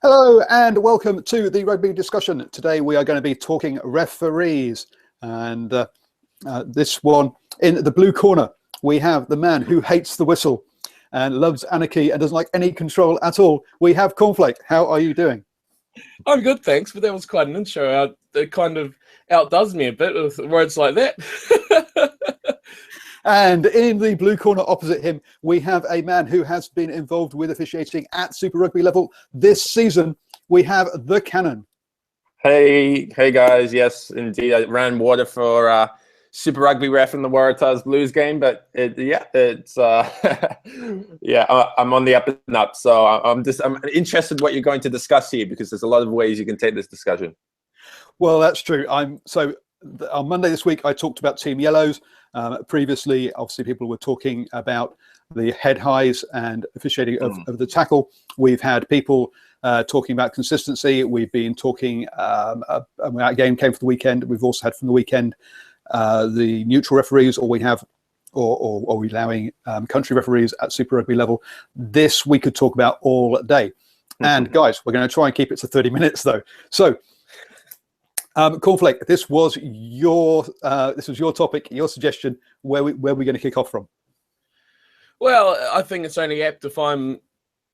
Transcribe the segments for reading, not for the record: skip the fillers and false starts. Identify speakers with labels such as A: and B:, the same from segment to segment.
A: Hello and welcome to the rugby discussion. Today we are going to be talking referees, and this one in the blue corner we have the man who hates the whistle and loves anarchy and doesn't like any control at all. We have Cornflake. How are you doing?
B: I'm good, thanks, but that was quite an intro. It kind of outdoes me a bit with words like that.
A: And in the blue corner opposite him, we have a man who has been involved with officiating at Super Rugby level this season. We have the Cannon.
C: Hey guys. Yes, indeed. I ran water for Super Rugby ref in the Waratahs Blues game, but it's I'm on the up and up. So I'm interested in what you're going to discuss here, because there's a lot of ways you can take this discussion.
A: Well, that's true. On Monday this week, I talked about Team Yellows. Previously, obviously, people were talking about the head highs and officiating of the tackle. We've had people talking about consistency. We've been talking our game came for the weekend. We've also had from the weekend the neutral referees, or we have, or we allowing country referees at Super Rugby level. This we could talk about all day. And guys, we're going to try and keep it to 30 minutes though. So. Cornflake, this was your topic, your suggestion. Where we going to kick off from?
B: Well, I think it's only apt if I'm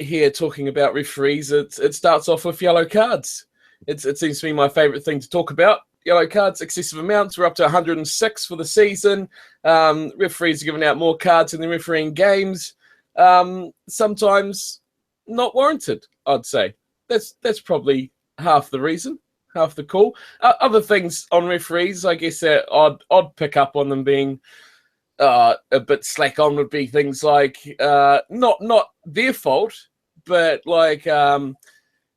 B: here talking about referees. It starts off with yellow cards. It seems to be my favourite thing to talk about. Yellow cards, excessive amounts. We're up to 106 for the season. Referees are giving out more cards in the refereeing games. Sometimes not warranted, I'd say. That's probably half the reason. Half the call. Other things on referees, I guess that I'd pick up on them being a bit slack on would be things like not their fault, but like how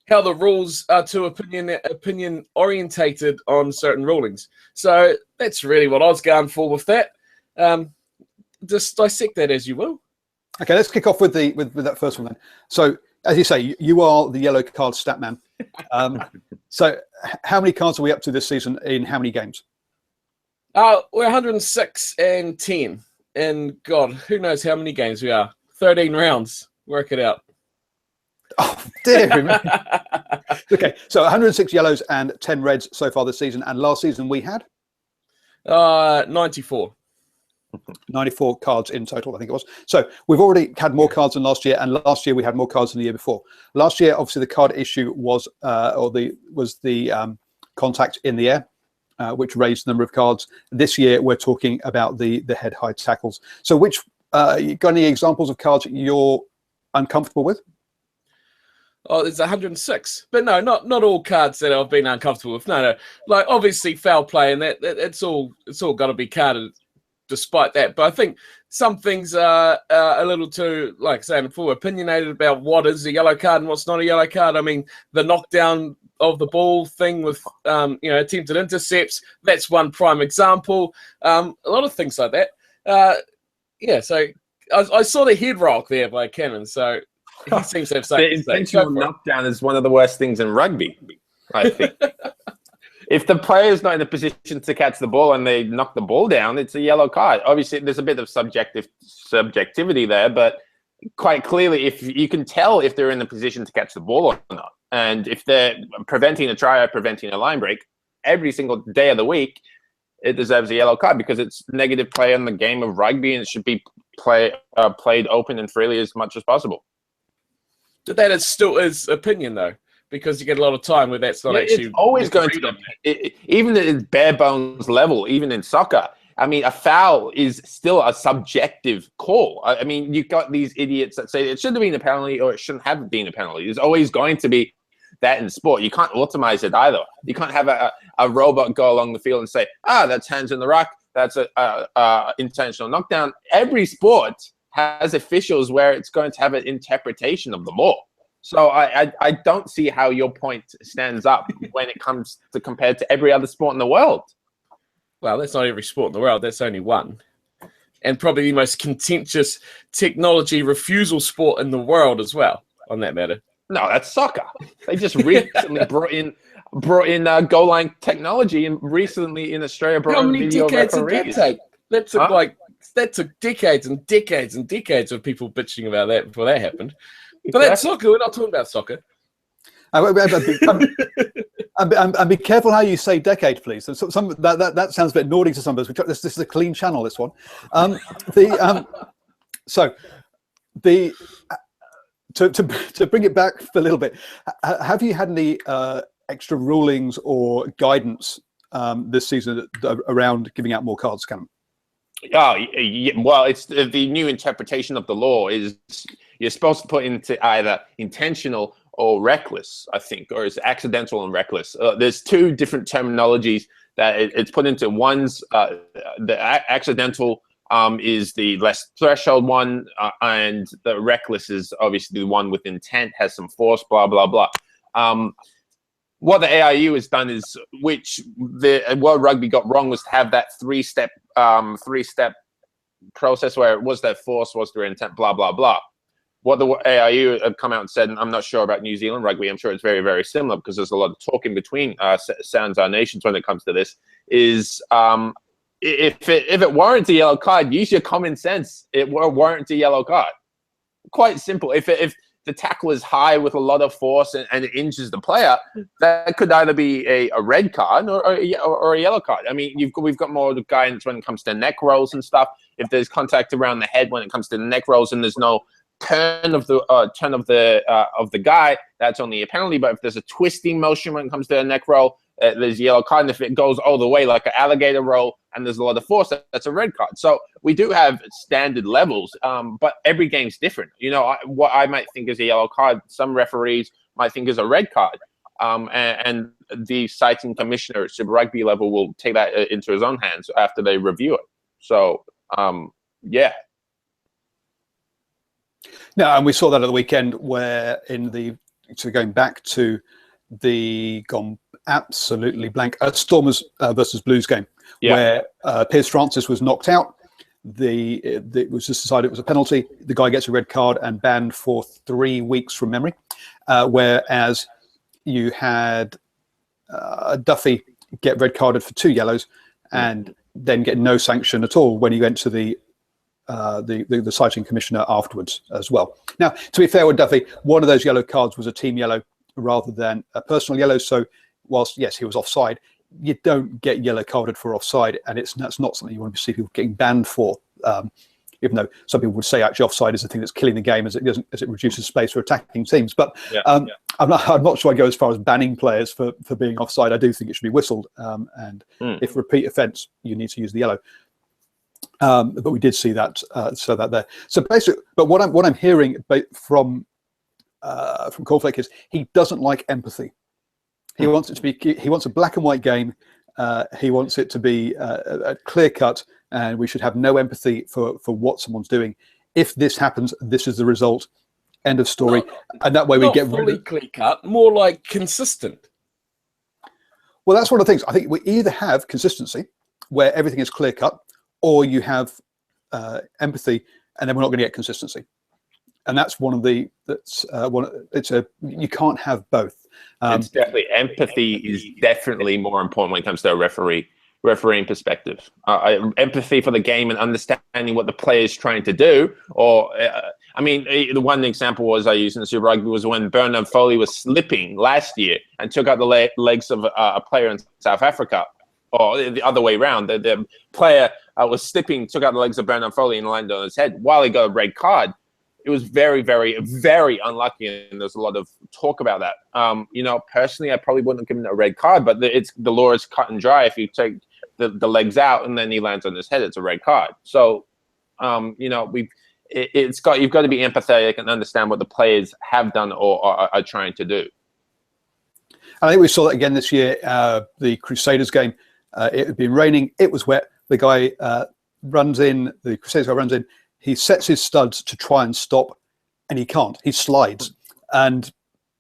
B: the rules are too opinion orientated on certain rulings. So that's really what I was going for with that. Just dissect that as you will.
A: Okay, let's kick off with that first one then. So, as you say, you are the yellow card stat man. So how many cards are we up to this season in how many games?
B: We're 106 and 10. And God, who knows how many games we are. 13 rounds. Work it out.
A: Oh, dear me. Okay, so 106 yellows and 10 reds so far this season. And last season we had?
B: 94.
A: 94 cards in total, I think it was. So we've already had more cards than last year, and last year we had more cards than the year before. Last year, obviously, the card issue was the contact in the air, which raised the number of cards. This year, we're talking about the head-high tackles. So, which you got any examples of cards you're uncomfortable with?
B: Oh, there's 106, but no, not all cards that I've been uncomfortable with. No, like obviously foul play, and it's all got to be carded. Despite that, but I think some things are a little too, like saying before, opinionated about what is a yellow card and what's not a yellow card. I mean, the knockdown of the ball thing with attempted intercepts, that's one prime example. A lot of things like that. So I saw the head rock there by Cannon, so he seems to have something
C: the intentional knockdown is one of the worst things in rugby, I think. If the player's not in a position to catch the ball and they knock the ball down, it's a yellow card. Obviously, there's a bit of subjectivity there, but quite clearly, if you can tell if they're in a position to catch the ball or not, and if they're preventing a try or preventing a line break every single day of the week, it deserves a yellow card because it's negative play in the game of rugby, and it should be played open and freely as much as possible.
B: But that is still his opinion, though. Because you get a lot of time where that's not actually...
C: It's always going to be, even at its bare bones level, even in soccer. I mean, a foul is still a subjective call. I mean, you've got these idiots that say it should have been a penalty or it shouldn't have been a penalty. There's always going to be that in sport. You can't automize it either. You can't have a robot go along the field and say, that's hands in the ruck, that's a intentional knockdown. Every sport has officials where it's going to have an interpretation of the law. So I don't see how your point stands up when it comes to compared to every other sport in the world.
B: Well, that's not every sport in the world. That's only one. And probably the most contentious technology refusal sport in the world as well, on that matter.
C: No, that's soccer. They just recently brought in goal line technology, and recently in Australia brought in video referees.
B: How many decades did that take? That took decades and decades and decades of people bitching about that before that happened. But that's soccer. We're not talking about soccer.
A: And be careful how you say decade, please. That sounds a bit naughty to some of us. This is a clean channel, this one. To bring it back for a little bit, have you had any extra rulings or guidance this season around giving out more cards, Cannon?
C: Oh, yeah. Well, it's the new interpretation of the law is you're supposed to put into either intentional or reckless, I think, or it's accidental and reckless. There's two different terminologies that it's put into. One's the accidental is the less threshold one, and the reckless is obviously the one with intent, has some force, blah, blah, blah. What the AIU has done is, which the World Rugby got wrong, was to have that three-step process where it was their force, was their intent, blah, blah, blah. What the AIU have come out and said, and I'm not sure about New Zealand rugby, I'm sure it's very, very similar because there's a lot of talking between Sounds Our Nations when it comes to this, is if it warrants a yellow card, use your common sense. It warrants a yellow card. Quite simple. If the tackle is high with a lot of force and it injures the player, that could either be a red card or a yellow card. I mean, we've got more guidance when it comes to neck rolls and stuff. If there's contact around the head when it comes to the neck rolls and there's no turn of the guy, that's only a penalty. But if there's a twisting motion when it comes to a neck roll, there's a yellow card. And if it goes all the way like an alligator roll and there's a lot of force, that's a red card. So we do have standard levels, but every game's different. You know, what I might think is a yellow card, some referees might think is a red card. And the citing commissioner at Super Rugby level will take that into his own hands after they review it. So, yeah.
A: No, and we saw that at the weekend where going back to the gone absolutely blank Stormers versus Blues game, where Piers Francis was knocked out. It was just decided it was a penalty. The guy gets a red card and banned for 3 weeks from memory, whereas you had Duffy get red carded for 2 yellows and then get no sanction at all when he went to the citing commissioner afterwards as well. Now, to be fair with Duffy, one of those yellow cards was a team yellow rather than a personal yellow. So whilst, yes, he was offside, you don't get yellow carded for offside, and that's not something you want to see people getting banned for. Even though some people would say actually offside is the thing that's killing the game as it reduces space for attacking teams. But I'm not sure I'd go as far as banning players for being offside. I do think it should be whistled, and if repeat offence, you need to use the yellow. But we did see that, so that there. So basically, but what I'm hearing from Cornflake is he doesn't like empathy. He wants it to be. He wants a black and white game. He wants it to be a clear cut, and we should have no empathy for what someone's doing. If this happens, this is the result. End of story. And that way we get
B: fully clear cut, more like consistent.
A: Well, that's one of the things. I think we either have consistency, where everything is clear cut, or you have empathy, and then we're not going to get consistency. And that's one of the you can't have both.
C: It's definitely empathy is definitely more important when it comes to a refereeing perspective. Empathy for the game and understanding what the player is trying to do. Or I mean, the one example I used in the Super Rugby was when Bernard Foley was slipping last year and took out the legs of a player in South Africa. Or the other way around, the player was slipping, took out the legs of Bernard Foley and landed on his head while he got a red card. It was very, very, very unlucky, and there's a lot of talk about that. You know, personally, I probably wouldn't have given it a red card, but the law is cut and dry. If you take the legs out and then he lands on his head, it's a red card. So, you know, you've got to be empathetic and understand what the players have done or are trying to do.
A: I think we saw that again this year. The Crusaders game, it had been raining, it was wet. The guy runs in, the Crusaders guy runs in. He sets his studs to try and stop, and he can't. He slides, and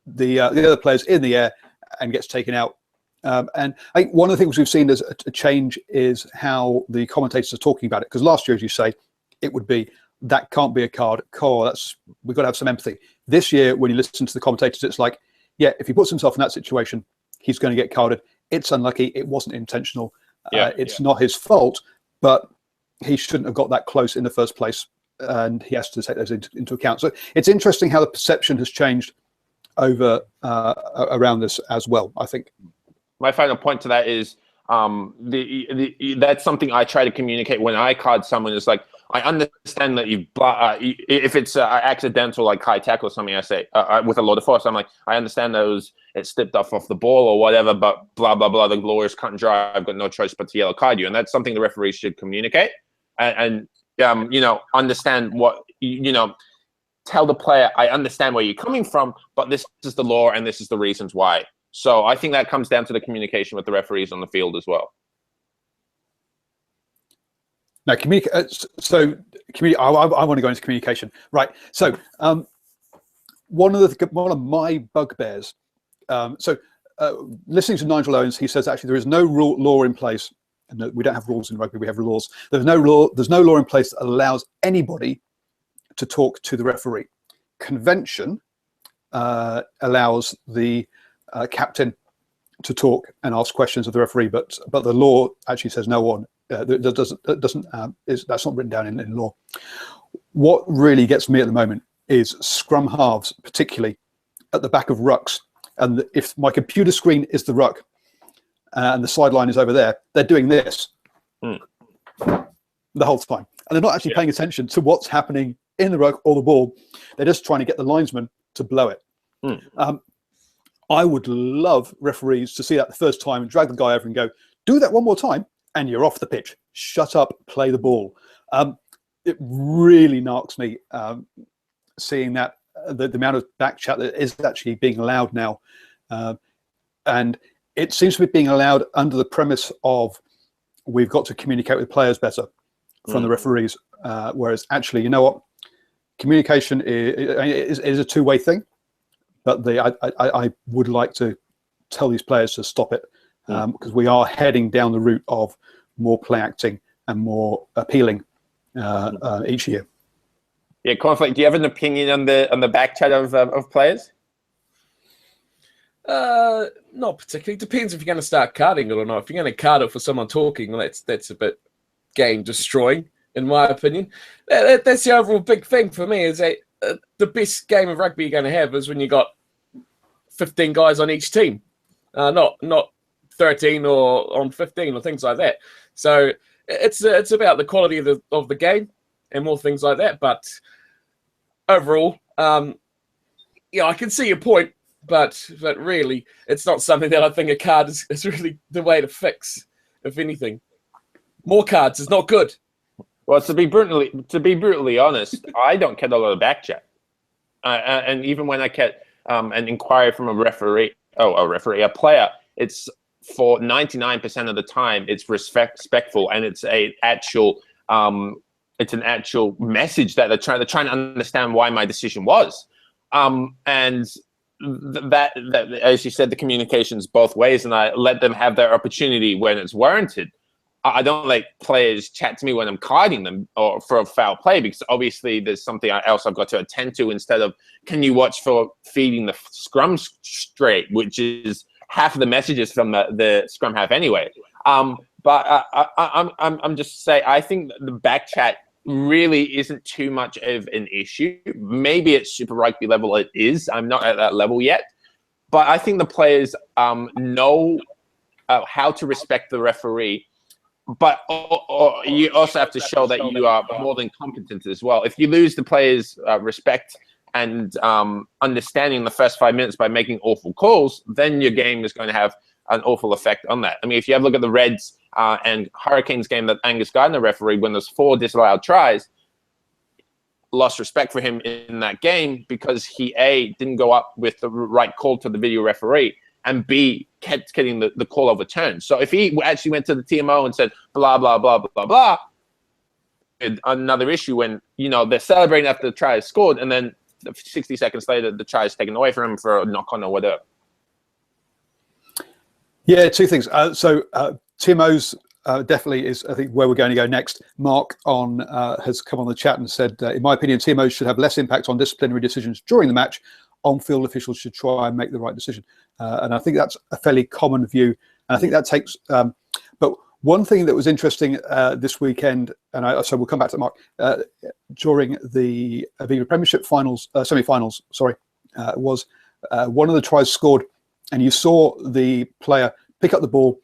A: the other player's in the air and gets taken out. And I think one of the things we've seen as a change is how the commentators are talking about it. Because last year, as you say, it would be that can't be a card. We've got to have some empathy. This year, when you listen to the commentators, it's like, yeah, if he puts himself in that situation, he's going to get carded. It's unlucky. It wasn't intentional. It's not his fault, but he shouldn't have got that close in the first place, and he has to take those into account. So it's interesting how the perception has changed over around this as well, I think.
C: My final point to that is that's something I try to communicate when I card someone. Is like, I understand that if it's accidental, like high tackle or something, I say with a lot of force, I'm like, I understand those, it slipped off the ball or whatever, but blah, blah, blah, the law is cut and dry. I've got no choice but to yellow card you. And that's something the referee should communicate and understand what, tell the player, I understand where you're coming from, but this is the law and this is the reasons why. So I think that comes down to the communication with the referees on the field as well.
A: Now, I want to go into communication, right? So, one of my bugbears. Listening to Nigel Owens, he says actually there is no law in place, and we don't have rules in rugby. We have laws. There's no law in place that allows anybody to talk to the referee. Convention allows the captain to talk and ask questions of the referee, but the law actually says no one. That's not written down in law. What really gets me at the moment is scrum halves, particularly at the back of rucks. And if my computer screen is the ruck and the sideline is over there, they're doing this the whole time. And they're not actually paying attention to what's happening in the ruck or the ball. They're just trying to get the linesman to blow it. I would love referees to see that the first time and drag the guy over and go, do that one more time, and you're off the pitch. Shut up, play the ball. It really narks me seeing that the amount of back chat that is actually being allowed now. And it seems to be being allowed under the premise of we've got to communicate with players better from the referees. Whereas actually, you know what? Communication is a two-way thing. But I would like to tell these players to stop it because we are heading down the route of more play acting and more appealing each year.
C: Yeah, Conflict, do you have an opinion on the back chat of players?
B: Not particularly. Depends if you're going to start carding it or not. If you're going to card it for someone talking, well, that's a bit game destroying, in my opinion. That's the overall big thing for me. Is that the best game of rugby you're going to have is when you got 15 guys on each team, not 13 or on 15 or things like that. So it's about the quality of the game and more things like that. But overall, I can see your point, but really, it's not something that I think a card is really the way to fix. If anything, more cards is not good.
C: Well, to be brutally honest, I don't get a lot of back chat, and even when I get an inquiry from a player, it's for 99% of the time it's respectful and it's an actual message that they're trying to understand why my decision was, and that as you said, the communication's both ways, and I let them have their opportunity when it's warranted. I don't let players chat to me when I'm carding them or for a foul play, because obviously there's something else I've got to attend to instead of, can you watch for feeding the scrum straight, which is half of the messages from the scrum half anyway. But I'm just saying, I think the back chat really isn't too much of an issue. Maybe at Super Rugby level it is. I'm not at that level yet. But I think the players know how to respect the referee. But you also have to show that you are more than competent as well. If you lose the players' respect and understanding the first 5 minutes by making awful calls, then your game is going to have an awful effect on that. I mean, if you have a look at the Reds and Hurricanes game that Angus Gardner refereed, when there's 4 disallowed tries, lost respect for him in that game because he, A, didn't go up with the right call to the video referee, and B, kept getting the call overturned. So if he actually went to the TMO and said, blah, blah, blah, blah, blah, another issue when, they're celebrating after the try is scored, and then 60 seconds later, the try is taken away from him for a knock-on or whatever.
A: Yeah, 2 things. So TMO's definitely is, I think, where we're going to go next. Mark has come on the chat and said, in my opinion, TMOs should have less impact on disciplinary decisions during the match. On-field officials should try and make the right decision. And I think that's a fairly common view. And I think that takes... but one thing that was interesting this weekend, and so we'll come back to Mark, during the Aviva Premiership finals, semi-finals, was one of the tries scored, and you saw the player pick up the ball,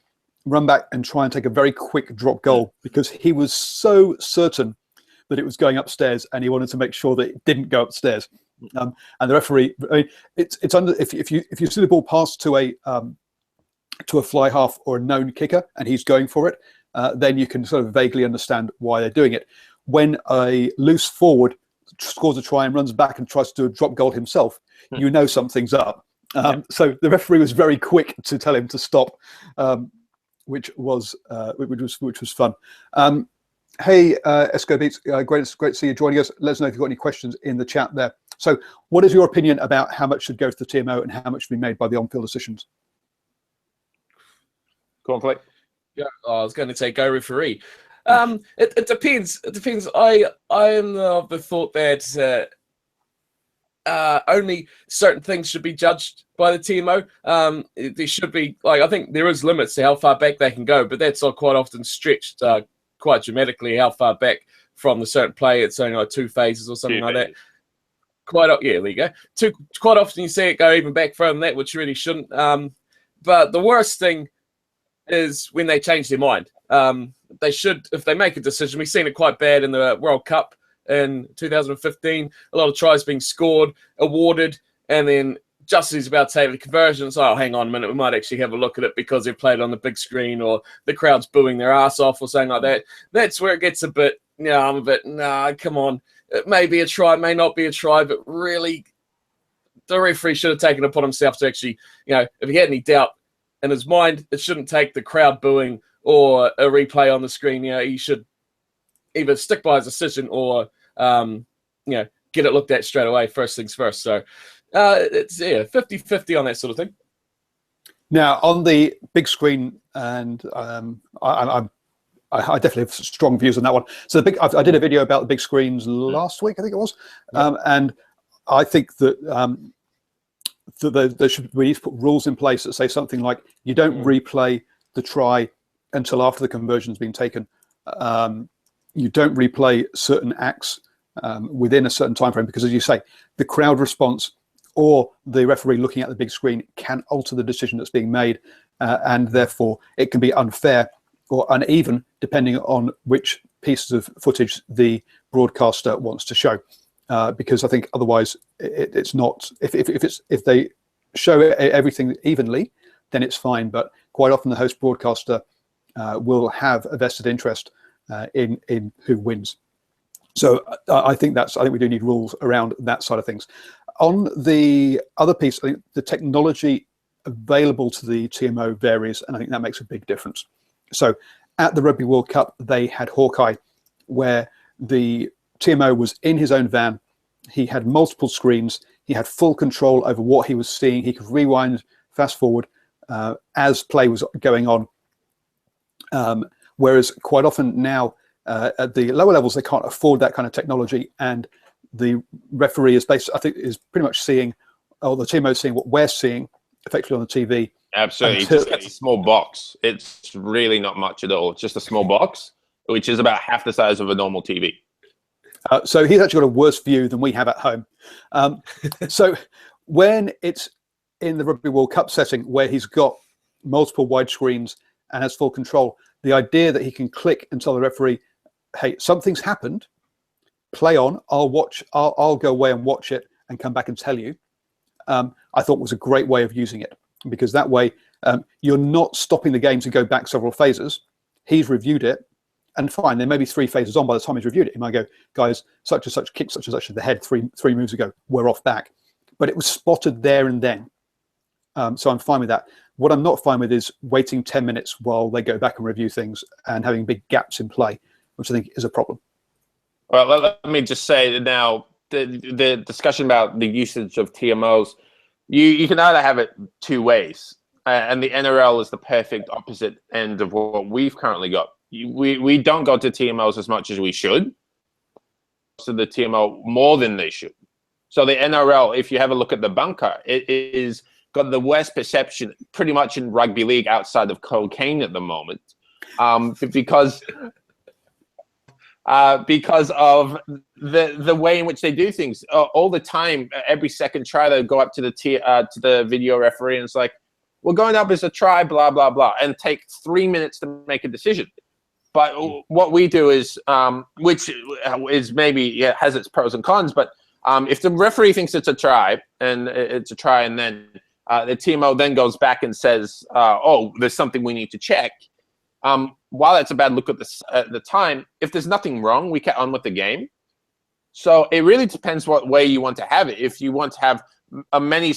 A: run back, and try and take a very quick drop goal because he was so certain that it was going upstairs, and he wanted to make sure that it didn't go upstairs. And the referee, I mean, it's under if you see the ball pass to a fly half or a known kicker, and he's going for it, then you can sort of vaguely understand why they're doing it. When a loose forward scores a try and runs back and tries to do a drop goal himself, you know something's up. So the referee was very quick to tell him to stop, which was fun. Hey, Esco Beats, great to see you joining us. Let us know if you've got any questions in the chat there. So what is your opinion about how much should go to the TMO and how much should be made by the on-field decisions?
C: Go on, Clay.
B: Yeah, I was going to say go referee. It depends. It depends. I am of the thought that only certain things should be judged by the TMO. There should be, like, I think there is limits to how far back they can go, but that's quite often stretched quite dramatically. How far back from the certain play? It's only like 2 phases or something like that. Yeah, there you go. Quite often you see it go even back further than that, which really shouldn't. But the worst thing is when they change their mind. They should, if they make a decision. We've seen it quite bad in the World Cup in 2015. A lot of tries being scored, awarded, and then just as he's about to take the conversion, it's like, oh, hang on a minute, we might actually have a look at it because they've played on the big screen or the crowd's booing their ass off or something like that. That's where it gets a bit, I'm a bit, nah, come on. It may be a try, it may not be a try, but really the referee should have taken it upon himself to actually, if he had any doubt in his mind, it shouldn't take the crowd booing or a replay on the screen. He should either stick by his decision or, get it looked at straight away, first things first. So it's 50-50 on that sort of thing.
A: Now, on the big screen, and I definitely have strong views on that one. So I did a video about the big screens last week, I think it was, and I think that we need to put rules in place that say something like you don't replay the try until after the conversion's been taken. You don't replay certain acts within a certain time frame because, as you say, the crowd response or the referee looking at the big screen can alter the decision that's being made, and therefore it can be unfair or uneven depending on which pieces of footage the broadcaster wants to show. Because I think otherwise it's not. If they show everything evenly, then it's fine. But quite often the host broadcaster will have a vested interest in who wins. So I think we do need rules around that side of things. On the other piece, I think the technology available to the TMO varies, and I think that makes a big difference. So at the Rugby World Cup, they had Hawkeye, where the TMO was in his own van. He had multiple screens. He had full control over what he was seeing. He could rewind, fast forward as play was going on. Whereas quite often now at the lower levels, they can't afford that kind of technology, and the referee is pretty much seeing, or the TMO is seeing what we're seeing effectively on the TV.
C: Absolutely, it just gets a small box. It's really not much at all. It's just a small box, which is about half the size of a normal TV.
A: So he's actually got a worse view than we have at home. So when it's in the Rugby World Cup setting where he's got multiple wide screens and has full control, the idea that he can click and tell the referee, hey, something's happened, play on, I'll go away and watch it and come back and tell you, I thought was a great way of using it, because that way you're not stopping the game to go back several phases. He's reviewed it, and fine, there may be 3 phases on by the time he's reviewed it. He might go, guys, such and such kicked such and such in the head three moves ago, we're off back. But it was spotted there and then. So I'm fine with that. What I'm not fine with is waiting 10 minutes while they go back and review things and having big gaps in play, which I think is a problem.
C: Well, let me just say that now, the discussion about the usage of TMOs, you can either have it 2 ways, and the NRL is the perfect opposite end of what we've currently got. We don't go to TMOs as much as we should, so the TMO more than they should. So the NRL, if you have a look at the bunker, it is got the worst perception pretty much in rugby league outside of cocaine at the moment, because because of the way in which they do things. All the time, every second try, they go up to the video referee and it's like, we're going up as a try, blah, blah, blah, and take 3 minutes to make a decision. But what we do is, which is maybe has its pros and cons, but if the referee thinks it's a try, and then the TMO then goes back and says, oh, there's something we need to check. While that's a bad look at the time, if there's nothing wrong, we get on with the game. So it really depends what way you want to have it. If you want to have many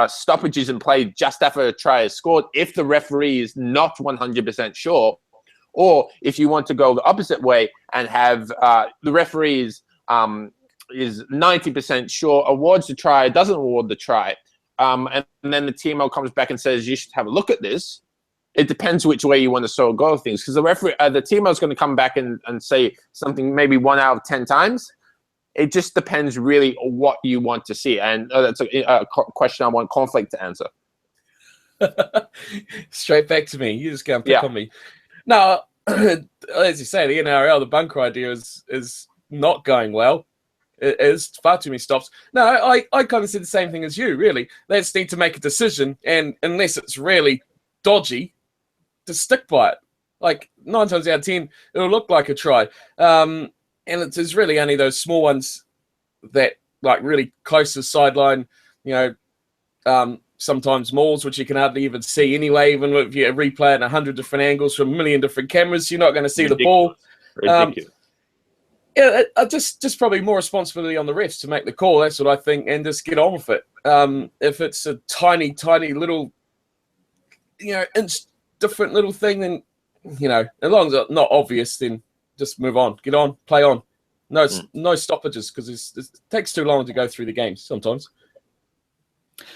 C: stoppages in play just after a try is scored, if the referee is not 100% sure, or if you want to go the opposite way and have the referee is 90% sure, awards the try, doesn't award the try, and then the TMO comes back and says you should have a look at this. It depends which way you want to sort of go things, because the referee, the TMO is going to come back and say something maybe 1 out of 10 times. It just depends really on what you want to see, and that's a question I want Conflict to answer.
B: Straight back to me. You just go and pick on me. Now, as you say, the NRL, the bunker idea is not going well. It is far too many stops. No, I kind of said the same thing as you, really. They just need to make a decision, and unless it's really dodgy, to stick by it. Like 9 times out of 10, it'll look like a try. And it's really only those small ones that, like, really close to the sideline, sometimes mauls, which you can hardly even see anyway, even if you replay it in 100 different angles from a million different cameras, you're not going to see the ball.
C: Ridiculous.
B: Just probably more responsibility on the refs to make the call. That's what I think, and just get on with it. If it's a tiny, tiny little, inch different little thing, then, as long as it's not obvious, then just move on, get on, play on. No stoppages, because it takes too long to go through the games sometimes.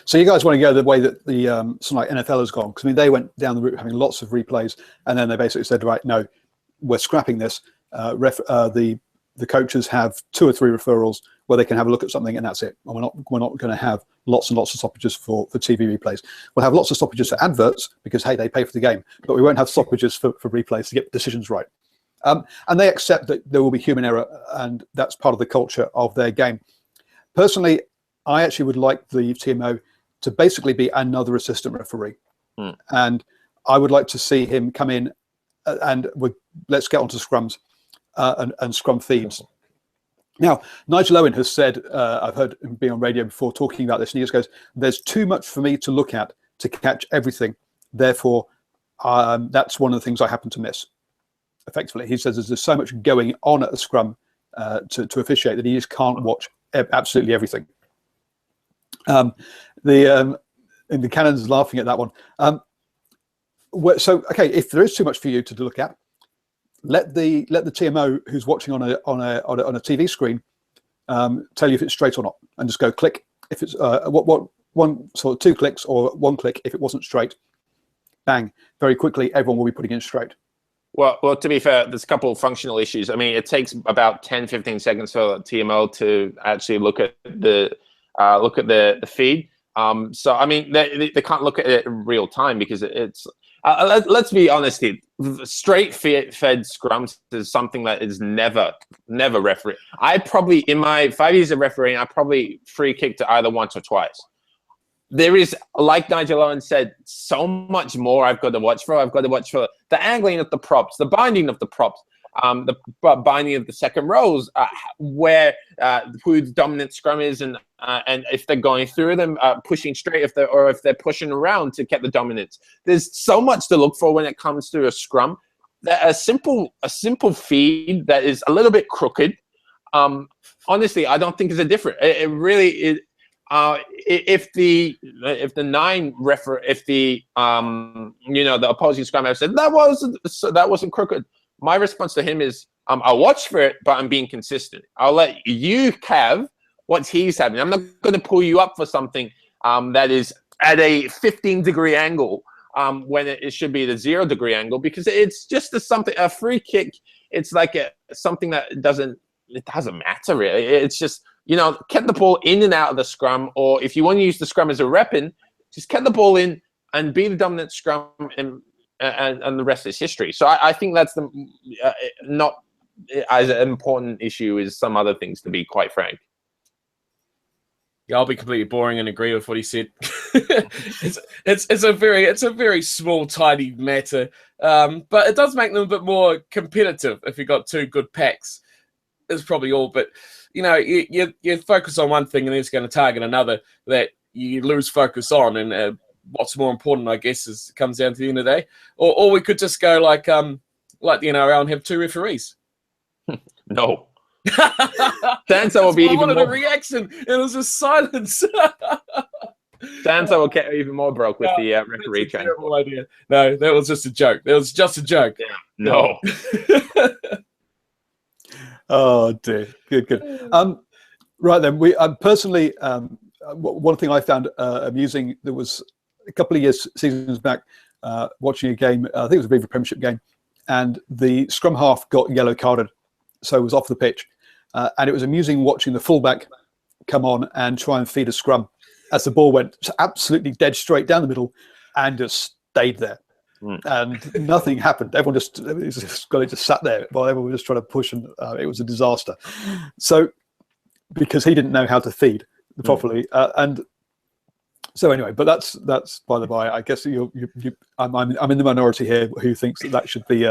A: So you guys want to go the way that the something like NFL has gone? Because they went down the route having lots of replays, and then they basically said, right, no, we're scrapping this. The coaches have 2 or 3 referrals where they can have a look at something, and that's it. And we're not going to have lots and lots of stoppages for TV replays. We'll have lots of stoppages for adverts because, hey, they pay for the game, but we won't have stoppages for replays to get decisions right. And they accept that there will be human error, and that's part of the culture of their game. Personally, I actually would like the TMO to basically be another assistant referee. And I would like to see him come in and let's get onto scrums and scrum feeds. Now, Nigel Owen has said, I've heard him be on radio before talking about this, and he just goes, there's too much for me to look at to catch everything. Therefore, that's one of the things I happen to miss. Effectively, he says there's so much going on at the scrum to officiate that he just can't watch absolutely everything. The Cannon's laughing at that one. So, okay, if there is too much for you to look at, let the TMO who's watching on a TV screen tell you if it's straight or not, and just go click if it's one sort of 2 clicks or 1 click if it wasn't straight. Bang! Very quickly, everyone will be putting in straight.
C: Well, to be fair, there's a couple of functional issues. I mean, it takes about 10-15 seconds for TMO to actually look at the feed. So I mean, they can't look at it in real time because it's. Let's be honest here. Straight fed scrums is something that is never referee. I probably, in my 5 years of refereeing, I probably free kicked it either once or twice. There is, like Nigel Owen said, so much more I've got to watch for. I've got to watch for the angling of the props, the binding of the props, the binding of the second rows, where who the dominant scrum is, and if they're going through them, pushing straight, if they're pushing around to get the dominance. There's so much to look for when it comes to a scrum. A simple feed that is a little bit crooked. Honestly, I don't think is a difference. It really is. If the the opposing scrum have said that wasn't crooked, my response to him is I'll watch for it, but I'm being consistent. I'll let you have what he's having. I'm not going to pull you up for something that is at a 15-degree angle when it should be the 0-degree angle, because it's just a free kick. It's like something that doesn't matter really. It's just, get the ball in and out of the scrum, or if you want to use the scrum as a weapon, just get the ball in and be the dominant scrum, and the rest is history. So I think that's not as an important issue as some other things, to be quite frank.
B: Yeah, I'll be completely boring and agree with what he said. it's a very small, tiny matter, but it does make them a bit more competitive if you've got two good packs. Is probably all, but you focus on one thing and then it's going to target another that you lose focus on, and what's more important, I guess, is comes down to the end of the day. Or we could just go like the NRL and have two referees.
C: No. Dancer will be even more.
B: I wanted a reaction. It was just silence.
C: Dancer will get even more broke with the referee change.
B: Terrible idea. No, that was just a joke. That was just a joke.
C: Yeah. No.
A: Oh dear. Good. Right then, we personally, one thing I found amusing. There was a couple of seasons back, watching a game. I think it was a Rugby Premiership game, and the scrum half got yellow carded, so was off the pitch. And it was amusing watching the fullback come on and try and feed a scrum as the ball went absolutely dead straight down the middle and just stayed there. And nothing happened. Everyone just sat there while everyone was just trying to push, and it was a disaster. So, because he didn't know how to feed properly, and so anyway, but that's by the by. I guess I'm in the minority here who thinks that should be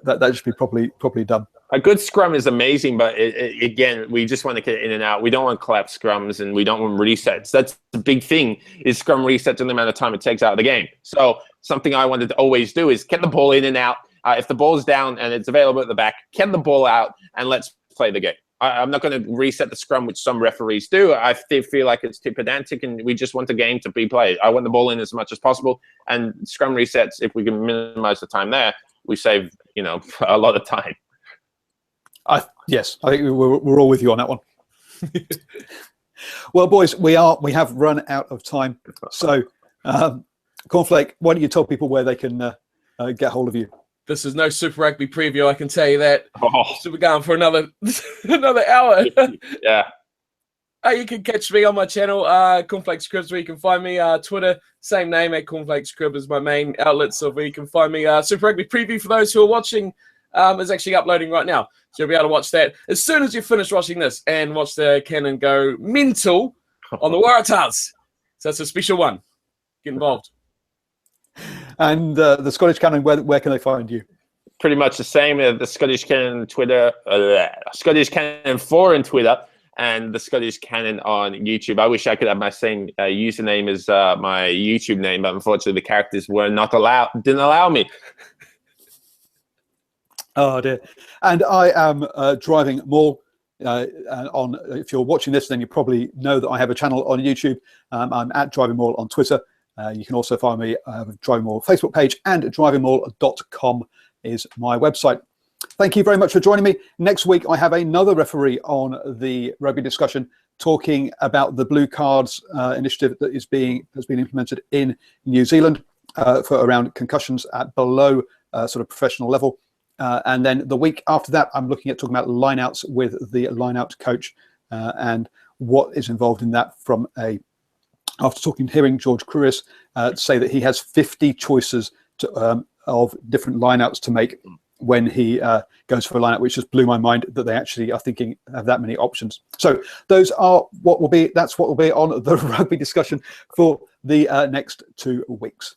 A: that should be properly done.
C: A good scrum is amazing, but again, we just want to get in and out. We don't want to collapse scrums, and we don't want resets. That's the big thing, is scrum resets in the amount of time it takes out of the game. So something I wanted to always do is get the ball in and out. If the ball's down and it's available at the back, get the ball out and let's play the game. I'm not going to reset the scrum, which some referees do. I feel like it's too pedantic, and we just want the game to be played. I want the ball in as much as possible, and scrum resets, if we can minimize the time there, we save a lot of time.
A: Yes, I think we're all with you on that one. Well, boys, we have run out of time. So, Cornflake, why don't you tell people where they can get hold of you?
B: This is no Super Rugby preview, I can tell you that.
C: Oh.
B: So we're going for another hour.
C: Yeah.
B: You can catch me on my channel, Cornflake Scribs, where you can find me. Twitter, same name, at Cornflake Scrib is my main outlet, so where you can find me. Super Rugby preview, for those who are watching, is actually uploading right now. So you'll be able to watch that as soon as you finish watching this, and watch the cannon go mental on the Waratahs. So that's a special one. Get involved.
A: And the Scottish Cannon, where can they find you?
C: Pretty much the same. The Scottish Cannon Twitter, Scottish Cannon 4 on Twitter, and the Scottish Cannon on YouTube. I wish I could have my same username as my YouTube name, but unfortunately the characters didn't allow me. Oh dear.
A: And I am DrivingMaul. If you're watching this, then you probably know that I have a channel on YouTube. I'm at DrivingMaul on Twitter. You can also find me at DrivingMaul Facebook page, and drivingmaul.com is my website. Thank you very much for joining me. Next week, I have another referee on the rugby discussion, talking about the blue cards initiative that has been implemented in New Zealand for around concussions at below sort of professional level. And then the week after that, I'm looking at talking about lineouts with the lineout coach and what is involved in that after hearing George Cruis say that he has 50 choices of different lineouts to make when he goes for a lineout, which just blew my mind that they actually are thinking of that many options. So that's what will be on the rugby discussion for the next 2 weeks.